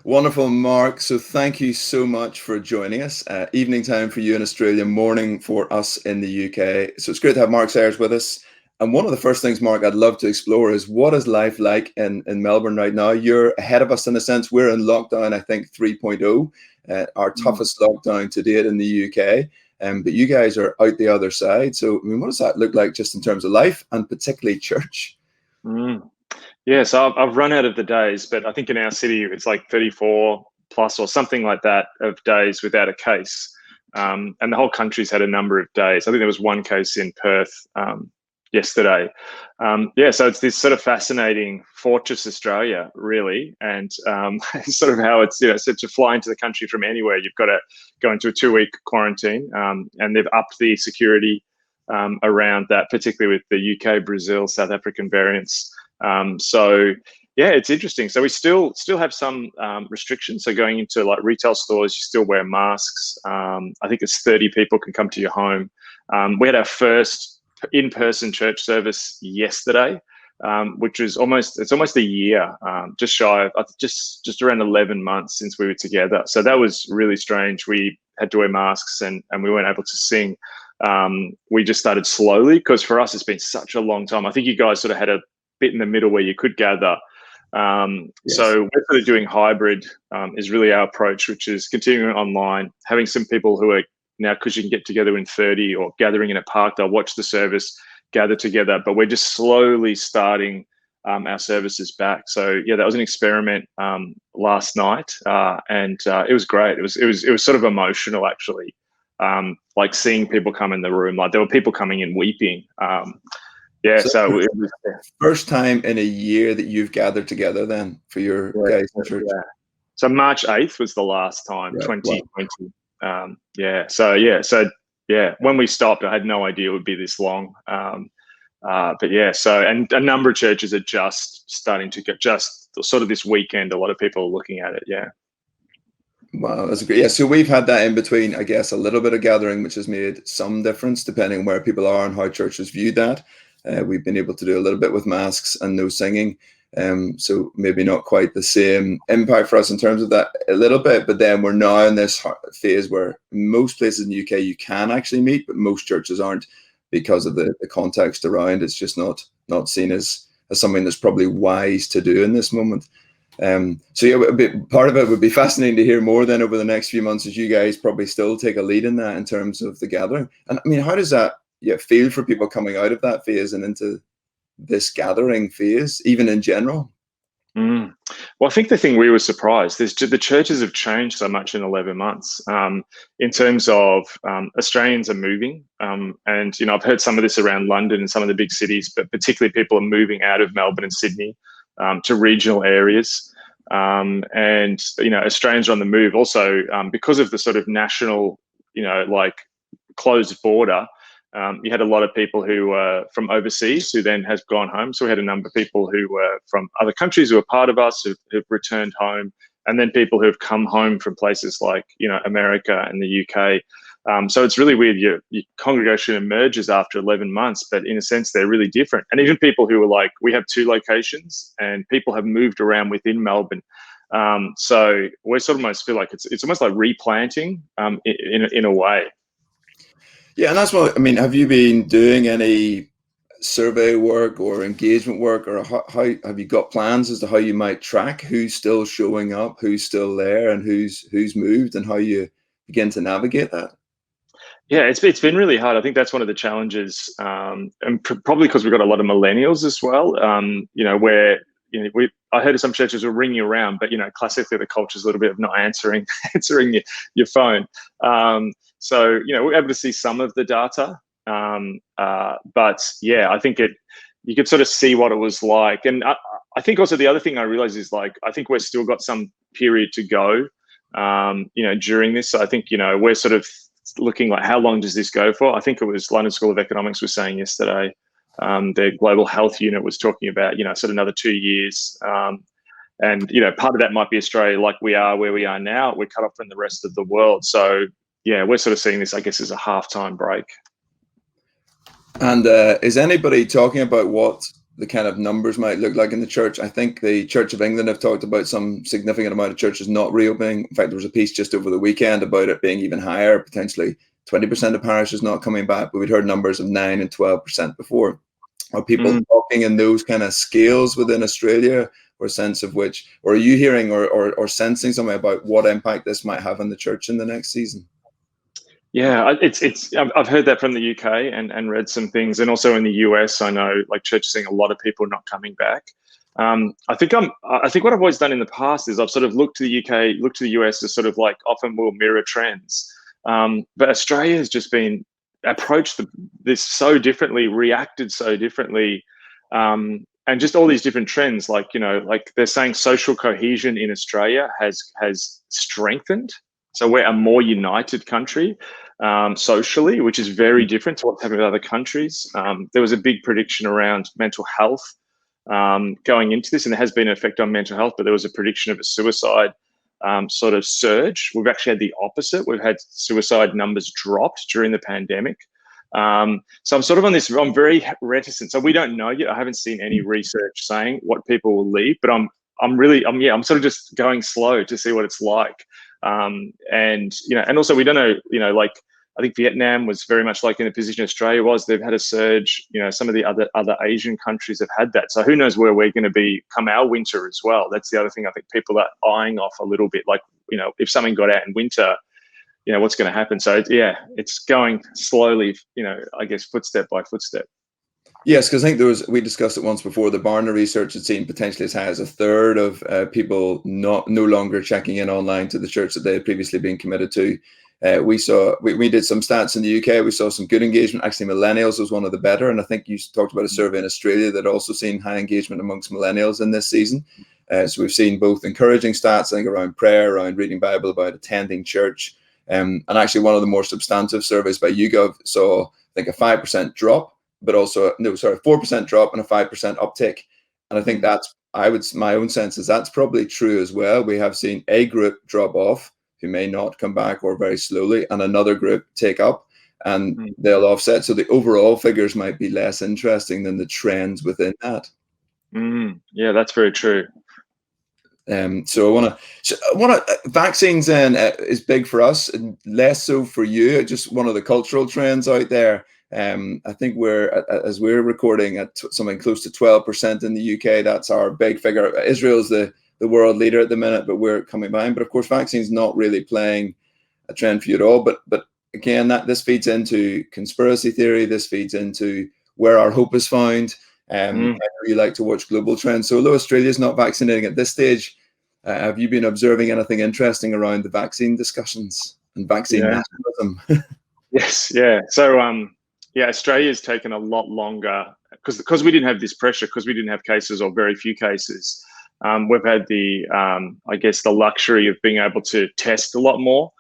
Wonderful, Mark. So thank you so much for joining us. Evening time for you in Australia, morning for us in the UK. So it's great to have Mark Sayers with us. And one of the first things, Mark, I'd love to explore is what is life like in Melbourne right now? You're ahead of us in a sense. We're in lockdown, I think, 3.0, our toughest lockdown to date in the UK. But you guys are out the other side. So, I mean, what does that look like just in terms of life and particularly church? Yeah, so I've run out of the days, but I think in our city it's like 34 plus or something like that of days without a case. And the whole country's had a number of days. I think there was one case in Perth yesterday. So it's this sort of fascinating fortress Australia, really, and sort of how it's, so to fly into the country from anywhere, you've got to go into a 2-week quarantine, and they've upped the security around that, particularly with the UK, Brazil, South African variants. It's interesting. So we still have some restrictions. So going into like retail stores, you still wear masks. I think it's 30 people can come to your home. We had our first in-person church service yesterday, which was almost a year, just shy of just around 11 months since we were together. So that was really strange. We had to wear masks and we weren't able to sing. We just started slowly because for us it's been such a long time. I think you guys sort of had a bit in the middle where you could gather. Yes. So we're sort of doing hybrid is really our approach, which is continuing online, having some people who are now, because you can get together in 30 or gathering in a park, they'll watch the service, gather together, but we're just slowly starting our services back. So yeah, that was an experiment last night, and it was great. It was sort of emotional actually, like seeing people come in the room. Like there were people coming in weeping. So it was first time in a year that you've gathered together then for your guys in church. Yeah. So March 8th was the last time, Right. 2020. Wow. When we stopped, I had no idea it would be this long. And a number of churches are just starting to get just sort of this weekend. A lot of people are looking at it. Yeah. Wow, that's great. Yeah, so we've had that in between, I guess, a little bit of gathering, which has made some difference depending on where people are and how churches view that. We've been able to do a little bit with masks and no singing. So maybe not quite the same impact for us in terms of that a little bit, but then we're now in this phase where most places in the UK you can actually meet, but most churches aren't because of the context around. It's just not seen as something that's probably wise to do in this moment. Part of it would be fascinating to hear more then over the next few months as you guys probably still take a lead in that in terms of the gathering. And I mean, how does that feel for people coming out of that phase and into this gathering phase, even in general? Well, I think the thing we were surprised is the churches have changed so much in 11 months in terms of Australians are moving. And, I've heard some of this around London and some of the big cities, but particularly people are moving out of Melbourne and Sydney to regional areas. Australians are on the move also because of the sort of national, like closed border. You had a lot of people who were from overseas who then has gone home. So we had a number of people who were from other countries who are part of us who've returned home, and then people who have come home from places like, America and the UK. So it's really weird. Your congregation emerges after 11 months, but in a sense, they're really different. And even people who were like, we have 2 locations and people have moved around within Melbourne. So we sort of almost feel like it's almost like replanting in a way. Yeah, and that's what I mean. Have you been doing any survey work or engagement work, or how have you got plans as to how you might track who's still showing up, who's still there, and who's moved, and how you begin to navigate that? Yeah, it's been really hard. I think that's one of the challenges, and probably because we've got a lot of millennials as well. Where I heard of some churches were ringing around, but classically the culture is a little bit of not answering your phone. We're able to see some of the data, but yeah, I think you could sort of see what it was like. And I think also the other thing I realize is I think we've still got some period to go, during this. So I think we're sort of looking like how long does this go for? I think it was London School of Economics was saying yesterday. Their global health unit was talking about, sort of another 2 years. And part of that might be Australia, like we are where we are now. We're cut off from the rest of the world. So yeah, we're sort of seeing this, I guess, as a halftime break. And is anybody talking about what the kind of numbers might look like in the church. I think the Church of England have talked about some significant amount of churches not reopening. In fact, there was a piece just over the weekend about it being even higher, potentially 20% of parishes not coming back, but we'd heard numbers of 9 and 12% before. Are people talking in those kind of scales within Australia, or a sense of which, or are you hearing or sensing something about what impact this might have on the church in the next season? Yeah, I've heard that from the UK and read some things, and also in the US, I know like church seeing a lot of people not coming back. I think what I've always done in the past is I've sort of looked to the UK, looked to the US as sort of like often will mirror trends, but Australia has just been approached this so differently, reacted so differently, and just all these different trends. Like like they're saying social cohesion in Australia has strengthened, so we're a more united country. Socially, which is very different to what's happening with other countries. There was a big prediction around mental health going into this, and there has been an effect on mental health, but there was a prediction of a suicide sort of surge. We've actually had the opposite. We've had suicide numbers dropped during the pandemic. So I'm sort of on this, I'm very reticent. So we don't know yet. I haven't seen any research saying what people will leave, but I'm sort of just going slow to see what it's like. And also we don't know, like I think Vietnam was very much like in the position Australia was. They've had a surge. Some of the other Asian countries have had that. So who knows where we're going to be come our winter as well. That's the other thing I think people are eyeing off a little bit. Like, if something got out in winter, what's going to happen. So it's going slowly, I guess footstep by footstep. Yes, because I think we discussed it once before, the Barna research had seen potentially as high as a third of people no longer checking in online to the church that they had previously been committed to. We did some stats in the UK. We saw some good engagement. Actually, millennials was one of the better. And I think you talked about a survey in Australia that also seen high engagement amongst millennials in this season. So we've seen both encouraging stats, I think, around prayer, around reading Bible, about attending church. And actually one of the more substantive surveys by YouGov saw, I think, a 5% drop, but also, 4% drop and a 5% uptick. And I think my own sense is that's probably true as well. We have seen a group drop off who may not come back or very slowly, and another group take up, and they'll offset. So the overall figures might be less interesting than the trends within that. Yeah, that's very true. So I want to vaccines then is big for us, and less so for you. Just one of the cultural trends out there. I think as we're recording at something close to 12% in the UK. That's our big figure. Israel's the world leader at the minute, but we're coming behind. But of course, vaccines not really playing a trend for you at all. But again, this feeds into conspiracy theory. This feeds into where our hope is found. I know you like to watch global trends. So although Australia's not vaccinating at this stage, have you been observing anything interesting around the vaccine discussions and vaccine nationalism? Yes, yeah. So Australia's taken a lot longer because we didn't have this pressure, because we didn't have cases or very few cases. We've had the luxury of being able to test a lot more.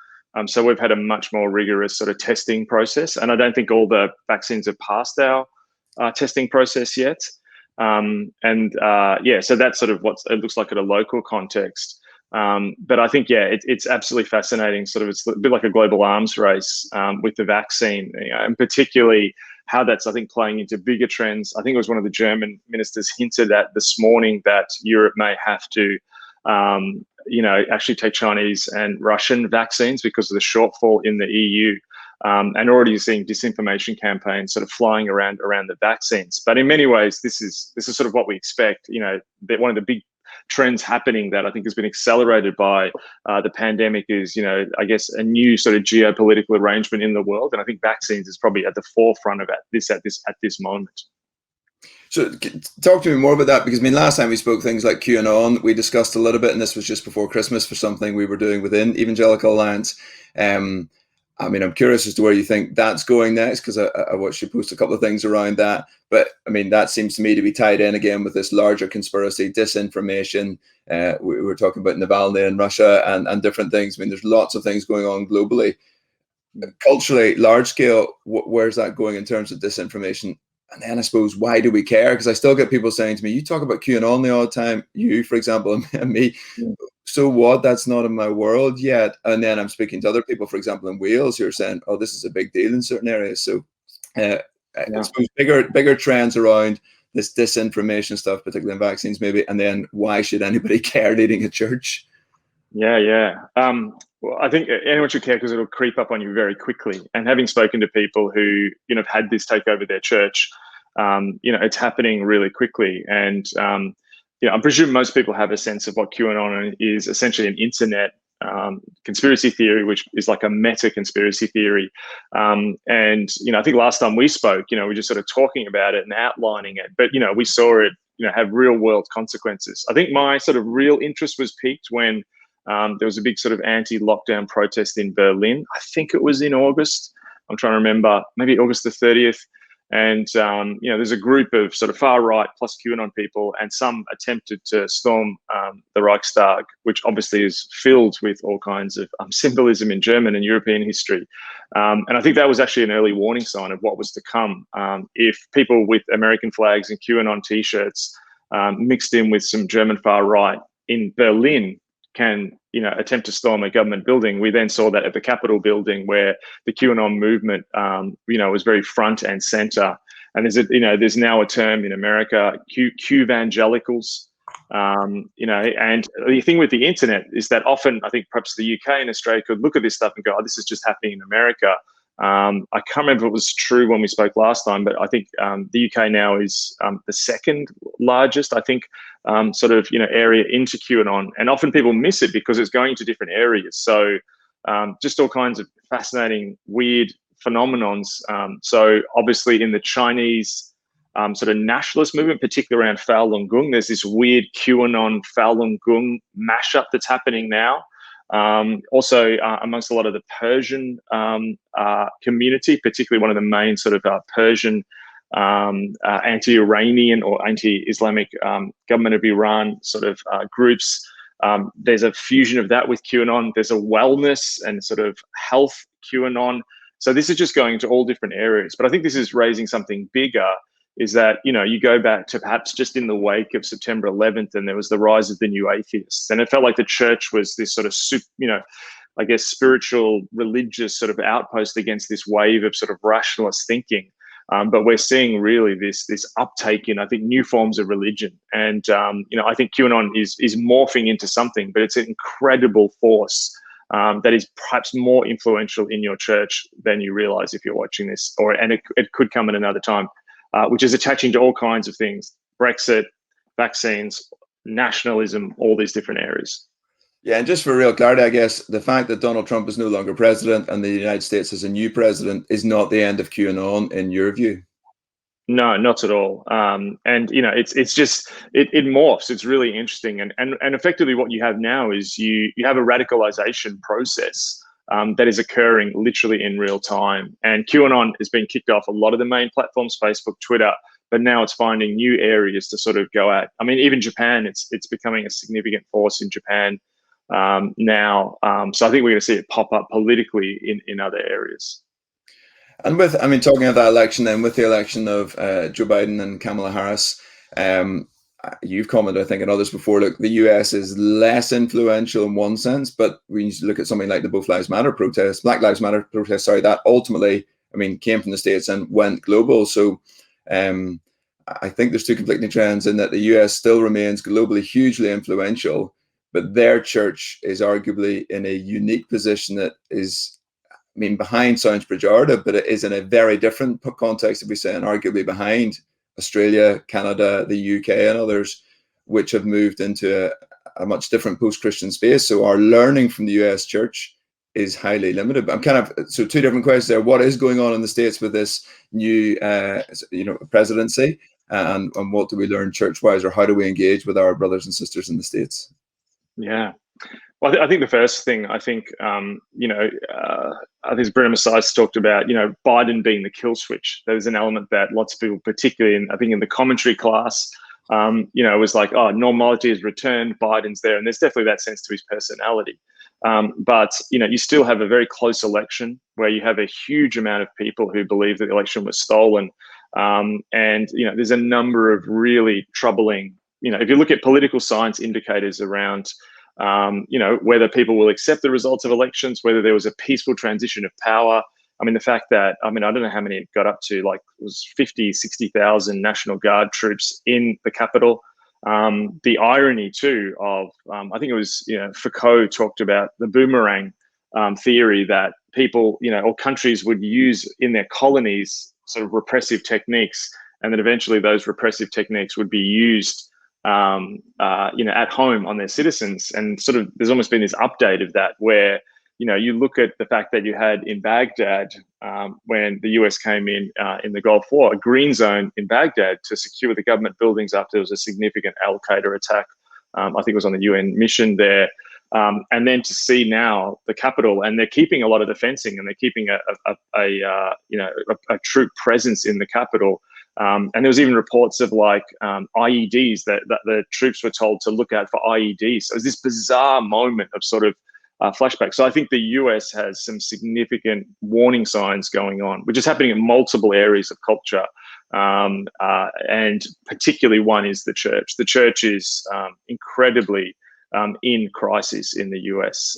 So we've had a much more rigorous sort of testing process, and I don't think all the vaccines have passed our testing process yet. So that's sort of what it looks like at a local context. But I think, it's absolutely fascinating. Sort of, it's a bit like a global arms race with the vaccine, and particularly how that's, I think, playing into bigger trends. I think it was one of the German ministers hinted at this morning that Europe may have to, actually take Chinese and Russian vaccines because of the shortfall in the EU. And already seeing disinformation campaigns sort of flying around the vaccines. But in many ways, this is sort of what we expect. That one of the big trends happening that I think has been accelerated by the pandemic is, I guess, a new sort of geopolitical arrangement in the world. And I think vaccines is probably at the forefront of this at this moment. So talk to me more about that, because last time we spoke things like QAnon, we discussed a little bit, and this was just before Christmas for something we were doing within Evangelical Alliance. I'm curious as to where you think that's going next, because I watched you post a couple of things around that. But that seems to me to be tied in again with this larger conspiracy, disinformation. We were talking about Navalny in Russia and different things. There's lots of things going on globally. Culturally, large scale, where's that going in terms of disinformation? And then I suppose, why do we care? Because I still get people saying to me, you talk about QAnon the all the time, you, for example, and me. So what? That's not in my world yet. And then I'm speaking to other people, for example, in Wales, who are saying, oh, this is a big deal in certain areas. So I suppose bigger trends around this disinformation stuff, particularly in vaccines, maybe, and then why should anybody care leading a church? Yeah. Well, I think anyone should care because it'll creep up on you very quickly. And having spoken to people who, have had this take over their church, it's happening really quickly. And, I'm presuming most people have a sense of what QAnon is, essentially an internet conspiracy theory, which is like a meta conspiracy theory. And, I think last time we spoke, we're just sort of talking about it and outlining it. But, we saw it, have real world consequences. I think my sort of real interest was piqued when there was a big sort of anti-lockdown protest in Berlin. I think it was in August. I'm trying to remember, maybe August the 30th. And, there's a group of sort of far right plus QAnon people, and some attempted to storm the Reichstag, which obviously is filled with all kinds of symbolism in German and European history. And I think that was actually an early warning sign of what was to come. If people with American flags and QAnon T-shirts mixed in with some German far right in Berlin can, attempt to storm a government building. We then saw that at the Capitol building, where the QAnon movement, was very front and center. And there's now a term in America, Evangelicals. And the thing with the internet is that often, I think perhaps the UK and Australia could look at this stuff and go, oh, this is just happening in America. I can't remember if it was true when we spoke last time, but I think the UK now is the second largest, I think, area into QAnon. And often people miss it because it's going to different areas. So just all kinds of fascinating, weird phenomenons. So obviously in the Chinese sort of nationalist movement, particularly around Falun Gong, there's this weird QAnon Falun Gong mashup that's happening now. Also, amongst a lot of the Persian community, particularly one of the main sort of Persian anti-Iranian or anti-Islamic government of Iran sort of groups. There's a fusion of that with QAnon. There's a wellness and sort of health QAnon. So this is just going to all different areas. But I think this is raising something bigger, is that, you go back to perhaps just in the wake of September 11th, and there was the rise of the new atheists. And it felt like the church was this sort of, I guess, spiritual, religious sort of outpost against this wave of sort of rationalist thinking. But we're seeing really this uptake in, I think, new forms of religion. And, I think QAnon is morphing into something, but it's an incredible force that is perhaps more influential in your church than you realize if you're watching this, and it could come at another time. Which is attaching to all kinds of things: Brexit, vaccines, nationalism, all these different areas. Yeah, and just for real clarity, I guess the fact that Donald Trump is no longer president and the United States has a new president is not the end of QAnon, in your view? No, not at all. And it's just it morphs. It's really interesting, and effectively what you have now is you have a radicalization process that is occurring literally in real time. And QAnon has been kicked off a lot of the main platforms, Facebook, Twitter, but now it's finding new areas to sort of go at. I mean, even Japan, it's becoming a significant force in Japan now. So I think we're going to see it pop up politically in other areas. And talking about that election, then with the election of Joe Biden and Kamala Harris, you've commented, I think, and others before, look, the US is less influential in one sense, but when you look at something like the Black Lives Matter protest, that ultimately, came from the States and went global. So I think there's two conflicting trends in that the US still remains globally hugely influential, but their church is arguably in a unique position that is, behind sounds pejorative, but it is in a very different context, if we say, and arguably behind Australia, Canada, the UK, and others, which have moved into a much different post-Christian space. So our learning from the US church is highly limited. So two different questions there. What is going on in the States with this new, presidency, and what do we learn church-wise, or how do we engage with our brothers and sisters in the States? Yeah. Well, I think the first thing, I think Bruno Massais talked about, Biden being the kill switch. There's an element that lots of people, particularly in the commentary class, it was like, oh, normality has returned, Biden's there. And there's definitely that sense to his personality. But you still have a very close election where you have a huge amount of people who believe that the election was stolen. And there's a number of really troubling, if you look at political science indicators around, whether people will accept the results of elections, whether there was a peaceful transition of power, I mean, the fact that, I don't know how many it got up to, like it was 50, 60,000 National Guard troops in the capital. The irony too of, I think it was, Foucault talked about the boomerang theory that people, or countries would use in their colonies sort of repressive techniques, and that eventually those repressive techniques would be used, at home on their citizens. And sort of, there's almost been this update of that where, you look at the fact that you had in Baghdad, when the US came in the Gulf War, a green zone in Baghdad to secure the government buildings after there was a significant Al-Qaeda attack. I think it was on the UN mission there. And then to see now the capital, and they're keeping a lot of the fencing, and they're keeping a troop presence in the capital. And there was even reports of like IEDs that the troops were told to look out for IEDs. So it was this bizarre moment of sort of flashback. So I think the US has some significant warning signs going on, which is happening in multiple areas of culture. And particularly one is the church. The church is incredibly in crisis in the US,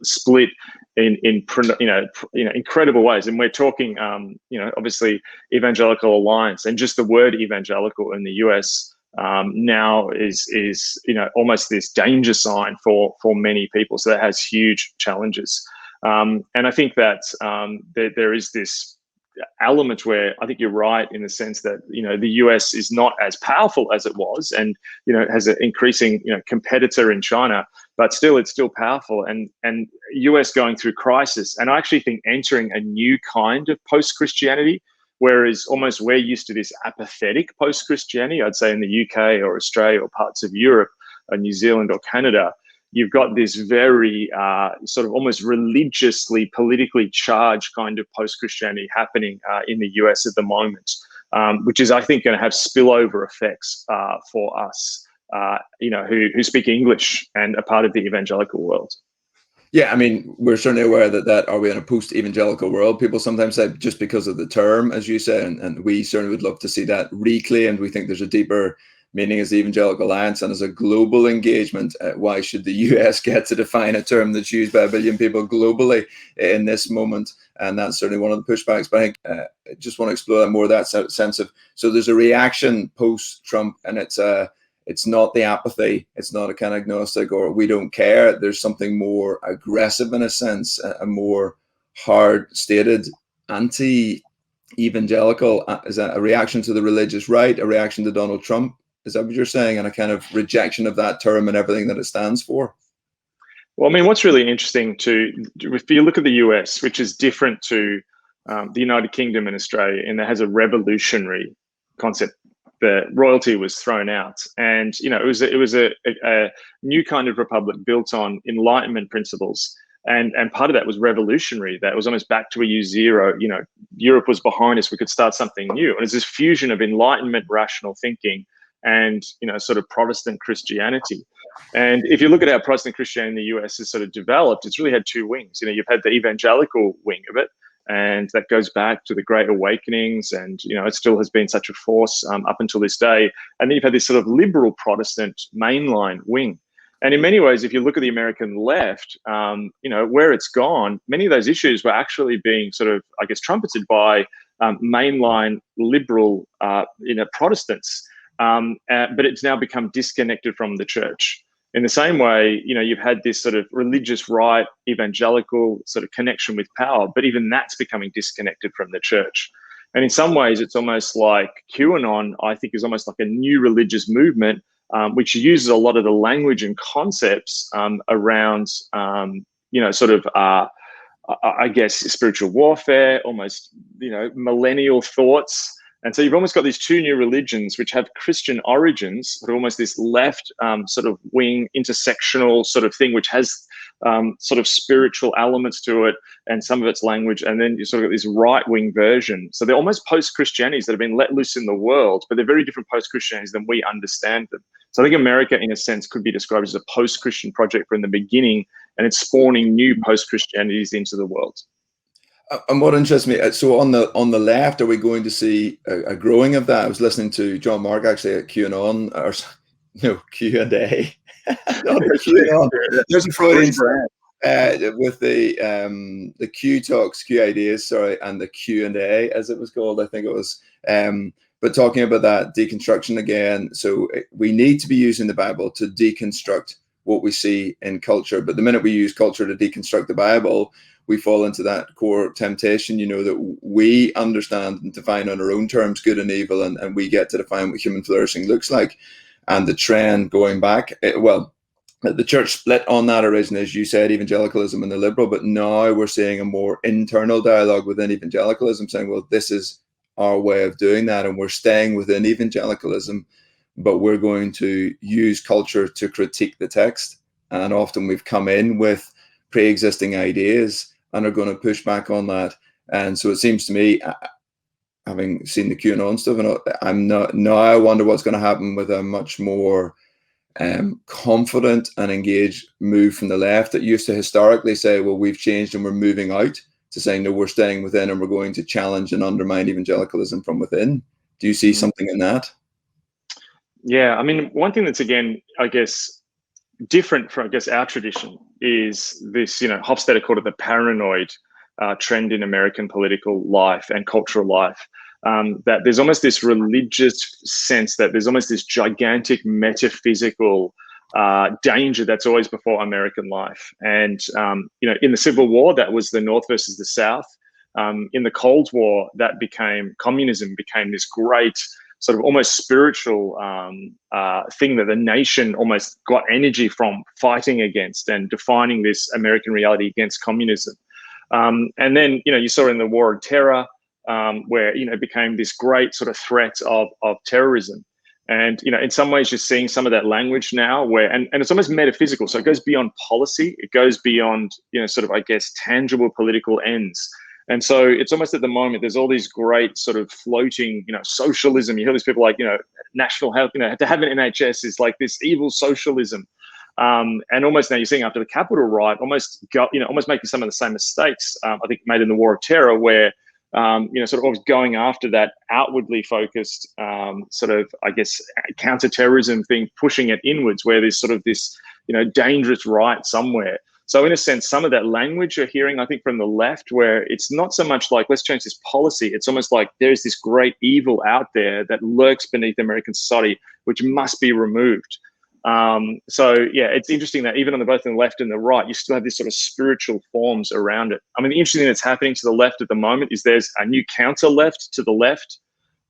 split in incredible ways. And we're talking, obviously Evangelical Alliance, and just the word evangelical in the US now is almost this danger sign for many people. So that has huge challenges. And I think that there is this element where I think you're right in the sense that the US is not as powerful as it was, and has an increasing competitor in China, but still it's still powerful, and US going through crisis, and I actually think entering a new kind of post-Christianity, whereas almost we're used to this apathetic post-Christianity, I'd say in the UK or Australia or parts of Europe or New Zealand or Canada. You've got this very sort of almost religiously, politically charged kind of post-Christianity happening in the US at the moment, which is, I think, going to have spillover effects for us, who speak English and are part of the evangelical world. Yeah, I mean, we're certainly aware that are we in a post-evangelical world? People sometimes say just because of the term, as you say, and we certainly would love to see that reclaimed. We think there's a deeper meaning as the Evangelical Alliance and as a global engagement. Why should the US get to define a term that's used by 1 billion people globally in this moment? And that's certainly one of the pushbacks. But I think I just want to explore that more, that sense of, so there's a reaction post-Trump, and it's not the apathy. It's not a kind of agnostic or we don't care. There's something more aggressive in a sense, a more hard-stated anti-evangelical. Is that a reaction to the religious right, a reaction to Donald Trump? Is that what you're saying? And a kind of rejection of that term and everything that it stands for? Well, I mean, what's really interesting if you look at the US, which is different to the United Kingdom and Australia, and that has a revolutionary concept. The royalty was thrown out, and it was a new kind of republic built on Enlightenment principles, and part of that was revolutionary. That was almost back to a U0. Europe was behind us. We could start something new, and it's this fusion of Enlightenment rational thinking and sort of Protestant Christianity. And if you look at how Protestant Christianity in the US has sort of developed, it's really had two wings. You've had the evangelical wing of it, and that goes back to the Great Awakenings, and it still has been such a force up until this day. And then you've had this sort of liberal Protestant mainline wing. And in many ways, if you look at the American left, where it's gone, many of those issues were actually being sort of, I guess, trumpeted by mainline liberal Protestants. But it's now become disconnected from the church. In the same way, you've had this sort of religious right, evangelical sort of connection with power, but even that's becoming disconnected from the church. And in some ways, it's almost like QAnon, I think, is almost like a new religious movement, which uses a lot of the language and concepts around, I guess, spiritual warfare, almost, millennial thoughts. And so you've almost got these two new religions which have Christian origins, but almost this left sort of wing intersectional sort of thing, which has sort of spiritual elements to it and some of its language. And then you sort of got this right wing version. So they're almost post-Christianities that have been let loose in the world, but they're very different post-Christianities than we understand them. So I think America, in a sense, could be described as a post-Christian project from the beginning, and it's spawning new post-Christianities into the world. And what interests me, so on the left, are we going to see a growing of that? I was listening to John Mark actually at QAnon, or Q&A. No, QAnon. There's a Freudian brand. with the Q talks, Q ideas, sorry, and the Q&A, as it was called, I think it was. But talking about that deconstruction again, so we need to be using the Bible to deconstruct what we see in culture. But the minute we use culture to deconstruct the Bible, we fall into that core temptation, that we understand and define on our own terms good and evil, and we get to define what human flourishing looks like. And the trend going back, the church split on that originally, as you said, evangelicalism and the liberal, but now we're seeing a more internal dialogue within evangelicalism saying, well, this is our way of doing that, and we're staying within evangelicalism, but we're going to use culture to critique the text. And often we've come in with pre-existing ideas and are going to push back on that. And so it seems to me, having seen the QAnon stuff, and I wonder what's going to happen with a much more confident and engaged move from the left that used to historically say, well, we've changed and we're moving out, to saying, no, we're staying within and we're going to challenge and undermine evangelicalism from within. Do you see something in that? Yeah, I mean, one thing that's, again, I guess, different from, our tradition is this, Hofstadter called it the paranoid trend in American political life and cultural life. That there's almost this religious sense that there's almost this gigantic metaphysical danger that's always before American life. And, in the Civil War, that was the North versus the South. In the Cold War, communism became this great sort of almost spiritual thing that the nation almost got energy from fighting against and defining this American reality against communism. And then, you saw in the War on Terror, where, it became this great sort of threat of terrorism. And, in some ways you're seeing some of that language now and it's almost metaphysical. So it goes beyond policy. It goes beyond, sort of, I guess, tangible political ends. And so it's almost at the moment, there's all these great sort of floating, socialism. You hear these people like, national health, to have an NHS is like this evil socialism. And almost now you're seeing after the Capitol riot, almost making some of the same mistakes, I think, made in the War of Terror, where, sort of always going after that outwardly focused, sort of, I guess, counterterrorism thing, pushing it inwards, where there's sort of this, dangerous right somewhere. So in a sense, some of that language you're hearing, I think, from the left, where it's not so much like, let's change this policy. It's almost like there's this great evil out there that lurks beneath American society, which must be removed. So yeah, it's interesting that even on both the left and the right, you still have this sort of spiritual forms around it. I mean, the interesting thing that's happening to the left at the moment is there's a new counter left to the left,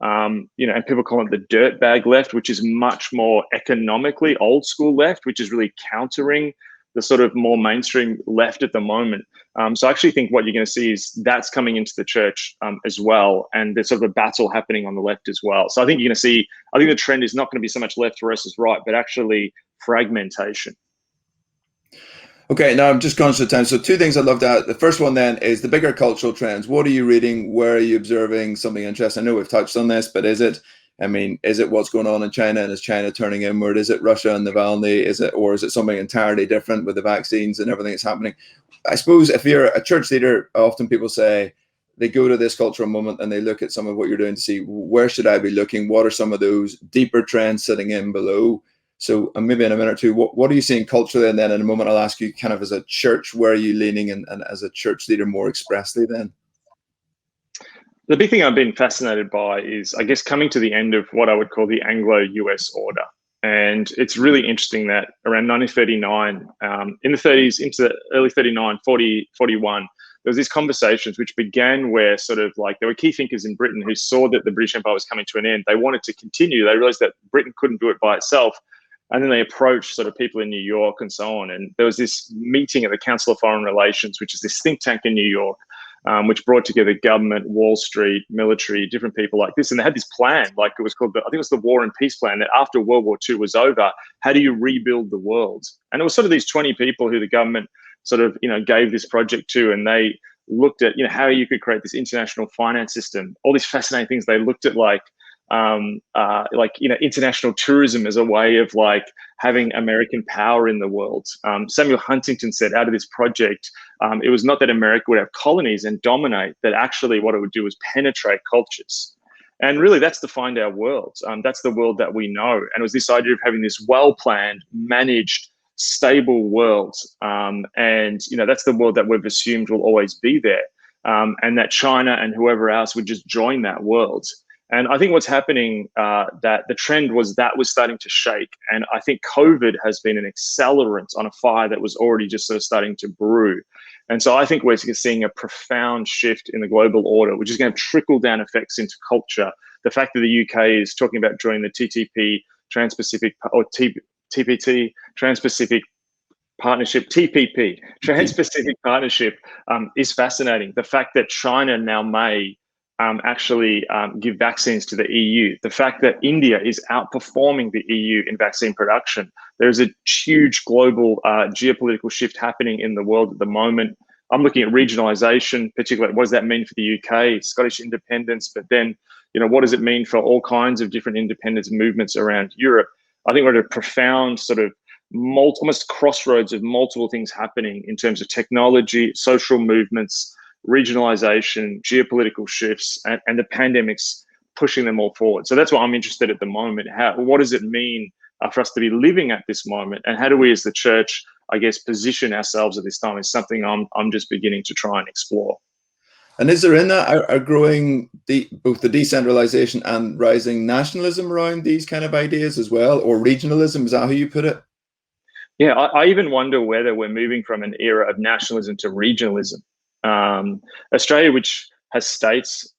and people call it the dirtbag left, which is much more economically old school left, which is really countering the sort of more mainstream left at the moment. So I actually think what you're going to see is that's coming into the church as well. And there's sort of a battle happening on the left as well. So I think you're going to see, I think the trend is not going to be so much left versus right, but actually fragmentation. Okay, now I'm just conscious of time. So two things I'd love to add. The first one then is the bigger cultural trends. What are you reading? Where are you observing something interesting? I know we've touched on this, but is it what's going on in China, and is China turning inward? Is it Russia and Navalny? Or is it something entirely different with the vaccines and everything that's happening? I suppose if you're a church leader, often people say they go to this cultural moment and they look at some of what you're doing to see, where should I be looking? What are some of those deeper trends sitting in below? So maybe in a minute or two, what are you seeing culturally? And then in a moment, I'll ask you kind of as a church, where are you leaning, and as a church leader more expressly then? The big thing I've been fascinated by is, I guess, coming to the end of what I would call the Anglo-US order. And it's really interesting that around 1939, in the 30s, into the early 39, 40, 41, there was these conversations which began where sort of like there were key thinkers in Britain who saw that the British Empire was coming to an end. They wanted to continue. They realized that Britain couldn't do it by itself. And then they approached sort of people in New York and so on. And there was this meeting at the Council of Foreign Relations, which is this think tank in New York, which brought together government, Wall Street, military, different people like this. And they had this plan, like it was called, I think it was the War and Peace Plan, that after World War II was over, how do you rebuild the world? And it was sort of these 20 people who the government sort of, gave this project to, and they looked at, how you could create this international finance system, all these fascinating things. They looked at international tourism as a way of like having American power in the world. Samuel Huntington said out of this project, it was not that America would have colonies and dominate, that actually what it would do was penetrate cultures. And really that's defined our world. That's the world that we know. And it was this idea of having this well-planned, managed stable world. And, that's the world that we've assumed will always be there. And that China and whoever else would just join that world. And I think what's happening, that the trend was starting to shake. And I think COVID has been an accelerant on a fire that was already just sort of starting to brew. And so I think we're seeing a profound shift in the global order, which is going to trickle down effects into culture. The fact that the UK is talking about joining the TTP, Trans-Pacific, or TPT, Trans-Pacific Partnership, TPP, Trans-Pacific Partnership, is fascinating. The fact that China now may actually give vaccines to the EU. The fact that India is outperforming the EU in vaccine production. There's a huge global geopolitical shift happening in the world at the moment. I'm looking at regionalisation, particularly what does that mean for the UK, Scottish independence, but then, what does it mean for all kinds of different independence movements around Europe? I think we're at a profound sort of almost crossroads of multiple things happening in terms of technology, social movements, regionalization, geopolitical shifts, and the pandemics pushing them all forward. So that's what I'm interested at the moment. What does it mean for us to be living at this moment? And how do we as the church, I guess, position ourselves at this time is something I'm just beginning to try and explore. And is there in that a growing, both the decentralization and rising nationalism around these kind of ideas as well, or regionalism? Is that how you put it? Yeah, I even wonder whether we're moving from an era of nationalism to regionalism. Australia, which has states,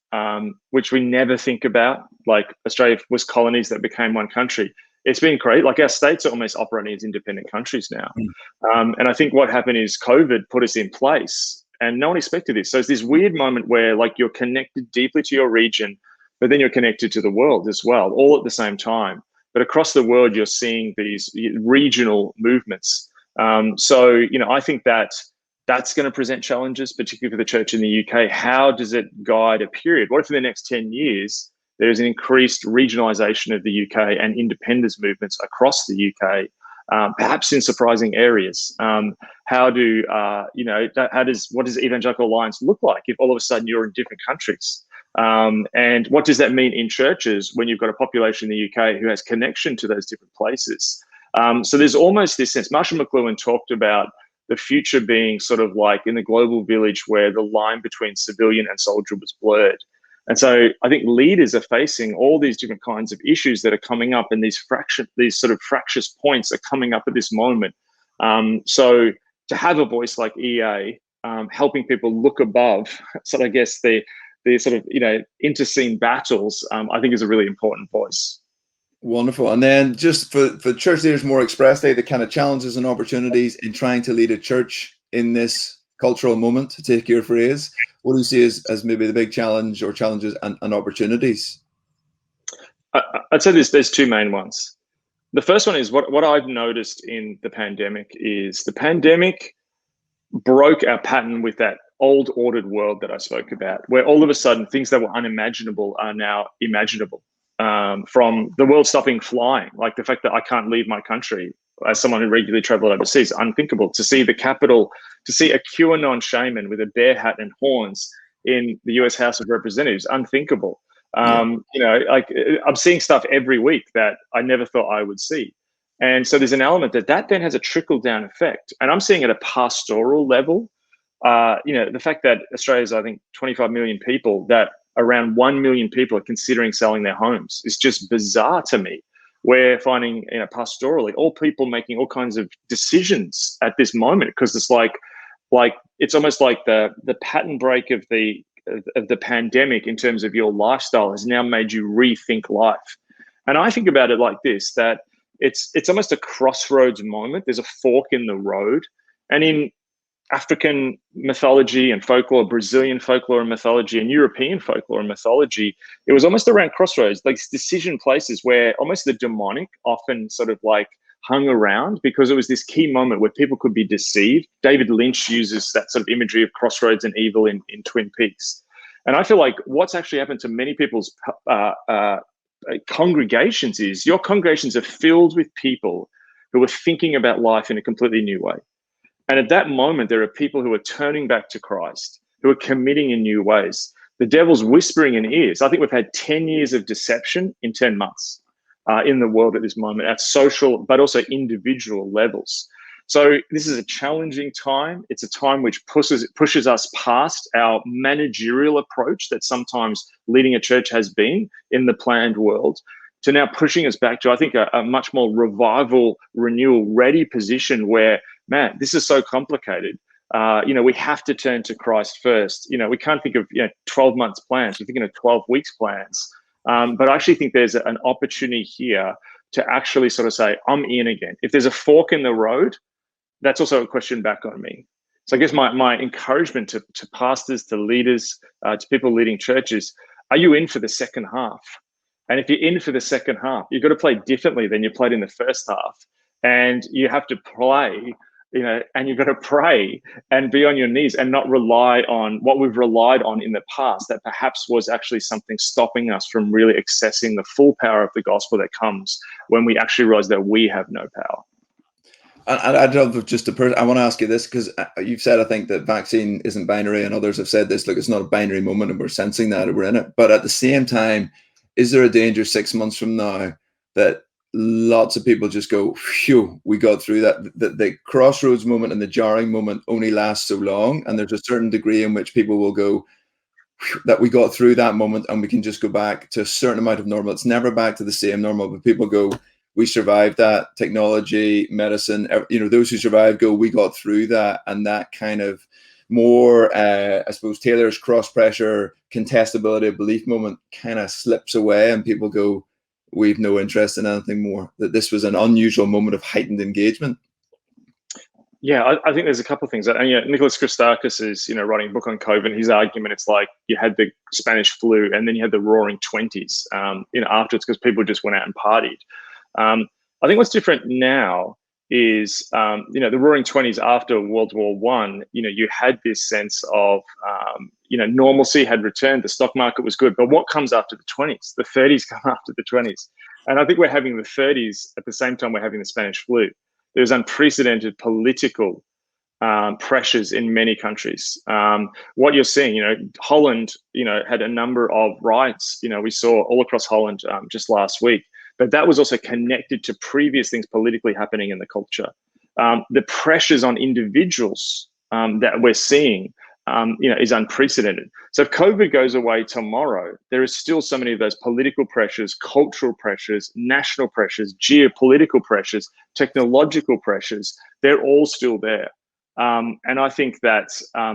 which we never think about, like Australia was colonies that became one country. It's been great. Like our states are almost operating as independent countries now. And I think what happened is COVID put us in place and no one expected this. So it's this weird moment where like you're connected deeply to your region, but then you're connected to the world as well, all at the same time. But across the world, you're seeing these regional movements. So, I think that's going to present challenges, particularly for the church in the UK. How does it guide a period? What if in the next 10 years, there's an increased regionalisation of the UK and independence movements across the UK, perhaps in surprising areas? What does Evangelical Alliance look like if all of a sudden you're in different countries? And what does that mean in churches when you've got a population in the UK who has connection to those different places? So there's almost this sense. Marshall McLuhan talked about the future being sort of like in the global village where the line between civilian and soldier was blurred. And so I think leaders are facing all these different kinds of issues that are coming up, and these sort of fractious points are coming up at this moment. So to have a voice like EA helping people look above, so I guess the sort of, interscene battles, I think is a really important voice. Wonderful. And then just for church leaders more expressly, the kind of challenges and opportunities in trying to lead a church in this cultural moment, to take your phrase, what do you see as maybe the big challenge or challenges and opportunities? I'd say there's two main ones. The first one is what I've noticed in the pandemic is the pandemic broke our pattern with that old ordered world that I spoke about, where all of a sudden things that were unimaginable are now imaginable. From the world stopping flying, like the fact that I can't leave my country as someone who regularly traveled overseas, unthinkable. To see the Capitol, to see a QAnon shaman with a bear hat and horns in the US House of Representatives, unthinkable. I'm seeing stuff every week that I never thought I would see. And so there's an element that then has a trickle down effect. And I'm seeing at a pastoral level, the fact that Australia's, I think, 25 million people, that around 1 million people are considering selling their homes is just bizarre to me. We're finding, pastorally, all people making all kinds of decisions at this moment, because it's like it's almost like the pattern break of the pandemic in terms of your lifestyle has now made you rethink life. And I think about it like this, that it's almost a crossroads moment. There's a fork in the road. And in African mythology and folklore, Brazilian folklore and mythology, and European folklore and mythology, it was almost around crossroads, like decision places where almost the demonic often sort of like hung around, because it was this key moment where people could be deceived. David Lynch uses that sort of imagery of crossroads and evil in Twin Peaks. And I feel like what's actually happened to many people's congregations is your congregations are filled with people who are thinking about life in a completely new way. And at that moment, there are people who are turning back to Christ, who are committing in new ways. The devil's whispering in ears. I think we've had 10 years of deception in 10 months in the world at this moment, at social, but also individual levels. So this is a challenging time. It's a time which pushes us past our managerial approach that sometimes leading a church has been in the planned world, to now pushing us back to, I think, a much more revival, renewal, ready position where, man, this is so complicated. We have to turn to Christ first. We can't think of 12 months plans. We're thinking of 12 weeks plans. But I actually think there's an opportunity here to actually sort of say, I'm in again. If there's a fork in the road, that's also a question back on me. So I guess my encouragement to pastors, to leaders, to people leading churches, are you in for the second half? And if you're in for the second half, you've got to play differently than you played in the first half. And you have to play, and you've got to pray and be on your knees and not rely on what we've relied on in the past, that perhaps was actually something stopping us from really accessing the full power of the gospel that comes when we actually realize that we have no power. I'd love just I want to ask you this, because you've said, I think, that vaccine isn't binary, and others have said this, look, it's not a binary moment and we're sensing that, we're in it. But at the same time, is there a danger 6 months from now that lots of people just go, phew, we got through that? The crossroads moment and the jarring moment only lasts so long, and there's a certain degree in which people will go, that we got through that moment and we can just go back to a certain amount of normal. It's never back to the same normal, but people go, we survived that. Technology, medicine, those who survived go, we got through that. And that kind of more, I suppose, Taylor's cross pressure, contestability of belief moment kind of slips away, and people go, we've no interest in anything more. That this was an unusual moment of heightened engagement. Yeah, I think there's a couple of things. Nicholas Christakis is, writing a book on COVID. His argument, it's like you had the Spanish flu and then you had the Roaring '20s, afterwards, because people just went out and partied. I think what's different now is, the Roaring '20s after World War I, you had this sense of, normalcy had returned. The stock market was good. But what comes after the '20s? The '30s come after the '20s. And I think we're having the '30s at the same time we're having the Spanish flu. There's unprecedented political pressures in many countries. What you're seeing, Holland, had a number of riots. We saw all across Holland just last week. But that was also connected to previous things politically happening in the culture. The pressures on individuals that we're seeing, is unprecedented. So if COVID goes away tomorrow, there is still so many of those political pressures, cultural pressures, national pressures, geopolitical pressures, technological pressures. They're all still there. And I think that,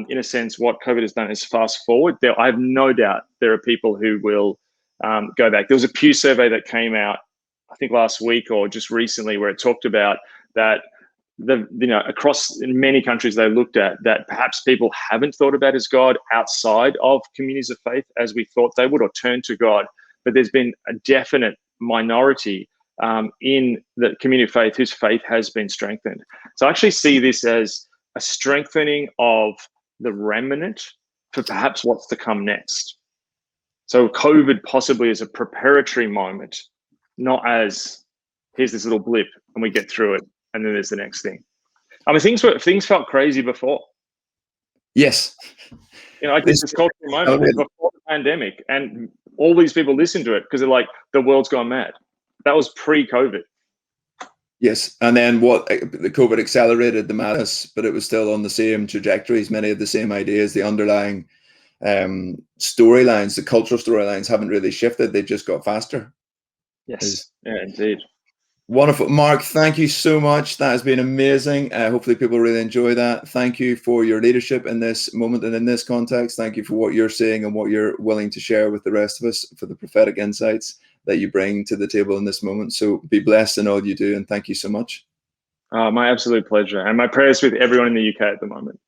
in a sense, what COVID has done is fast forward. I have no doubt there are people who will go back. There was a Pew survey that came out, I think last week or just recently, where it talked about that across many countries they looked at, that perhaps people haven't thought about as God outside of communities of faith as we thought they would, or turn to God. But there's been a definite minority in the community of faith whose faith has been strengthened. So I actually see this as a strengthening of the remnant for perhaps what's to come next. So COVID possibly is a preparatory moment, not as here's this little blip and we get through it and then there's the next thing. I mean, things felt crazy before. Yes. I think this cultural moment was before the pandemic, and all these people listen to it because they're like, the world's gone mad. That was pre-COVID. Yes, and then the COVID accelerated the madness, but it was still on the same trajectories. Many of the same ideas, the underlying storylines, the cultural storylines haven't really shifted. They've just got faster. Yes, yeah, indeed. Wonderful. Mark, thank you so much. That has been amazing. Hopefully people really enjoy that. Thank you for your leadership in this moment and in this context. Thank you for what you're seeing and what you're willing to share with the rest of us, for the prophetic insights that you bring to the table in this moment. So be blessed in all you do, and thank you so much. My absolute pleasure. And my prayers with everyone in the UK at the moment.